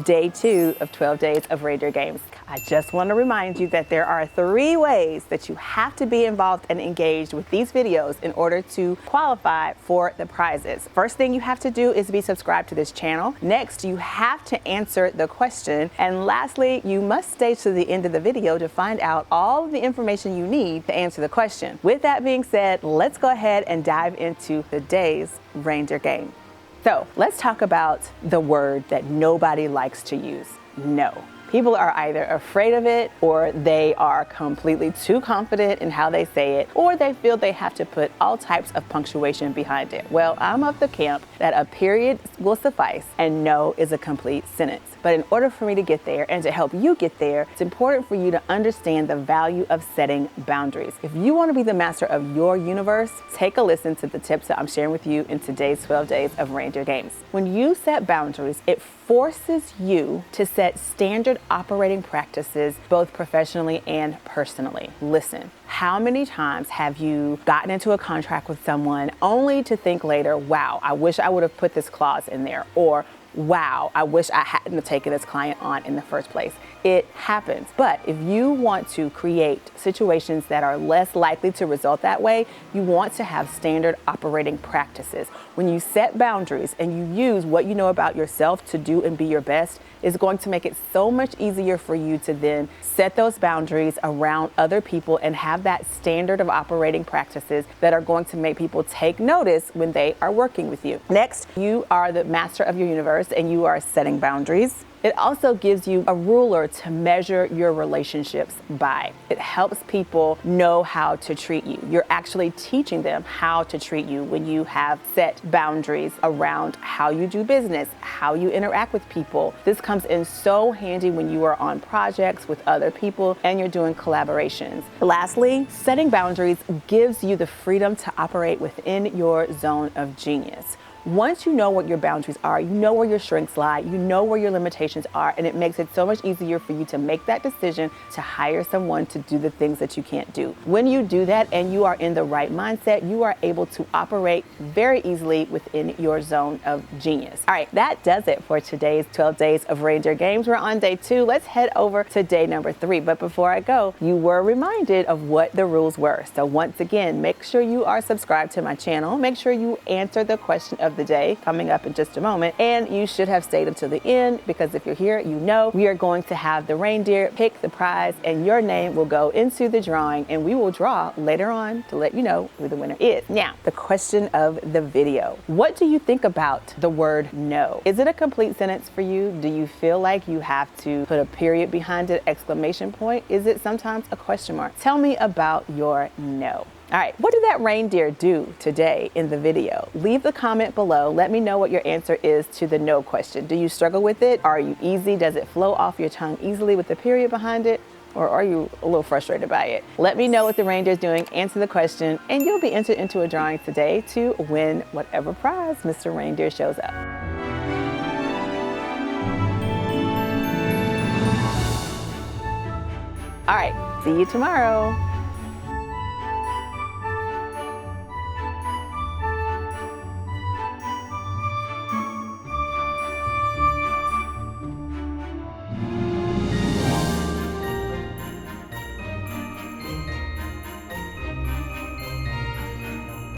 day 2 of 12 Days of Reindeer Games. I just want to remind you that there are 3 ways that you have to be involved and engaged with these videos in order to qualify for the prizes. First thing you have to do is be subscribed to this channel. Next, you have to answer the question. And lastly, you must stay to the end of the video to find out all of the information you need to answer the question. With that being said, let's go ahead and dive into the Days Reindeer game. So let's talk about the word that nobody likes to use, no. People are either afraid of it, or they are completely too confident in how they say it, or they feel they have to put all types of punctuation behind it. Well, I'm of the camp that a period will suffice and no is a complete sentence. But in order for me to get there and to help you get there, it's important for you to understand the value of setting boundaries. If you want to be the master of your universe, take a listen to the tips that I'm sharing with you in today's 12 Days of Reindeer Games. When you set boundaries, it forces you to set standard operating practices, both professionally and personally. Listen, how many times have you gotten into a contract with someone only to think later, wow, I wish I would have put this clause in there, or wow, I wish I hadn't have taken this client on in the first place. It happens. But if you want to create situations that are less likely to result that way, you want to have standard operating practices. When you set boundaries and you use what you know about yourself to do and be your best, it's going to make it so much easier for you to then set those boundaries around other people and have that standard of operating practices that are going to make people take notice when they are working with you. Next, you are the master of your universe and you are setting boundaries. It also gives you a ruler to measure your relationships by. It helps people know how to treat you. You're actually teaching them how to treat you when you have set boundaries around how you do business, how you interact with people. This comes in so handy when you are on projects with other people and you're doing collaborations. Lastly, setting boundaries gives you the freedom to operate within your zone of genius. Once you know what your boundaries are, you know where your strengths lie, you know where your limitations are, and it makes it so much easier for you to make that decision to hire someone to do the things that you can't do. When you do that and you are in the right mindset, you are able to operate very easily within your zone of genius. All right, that does it for today's 12 Days of Reindeer Games. We're on day 2. Let's head over to day number 3. But before I go, you were reminded of what the rules were. So once again, make sure you are subscribed to my channel. Make sure you answer the question of the day coming up in just a moment, and you should have stayed until the end, because if you're here, you know we are going to have the reindeer pick the prize and your name will go into the drawing, and we will draw later on to let you know who the winner is. Now, the question of the video. What do you think about the word no? Is it a complete sentence for you? Do you feel like you have to put a period behind it, exclamation point? Is it sometimes a question mark? Tell me about your no. All right, what did that reindeer do today in the video? Leave the comment below. Let me know what your answer is to the no question. Do you struggle with it? Are you easy? Does it flow off your tongue easily with the period behind it? Or are you a little frustrated by it? Let me know what the reindeer is doing, answer the question, and you'll be entered into a drawing today to win whatever prize Mr. Reindeer shows up. All right, see you tomorrow.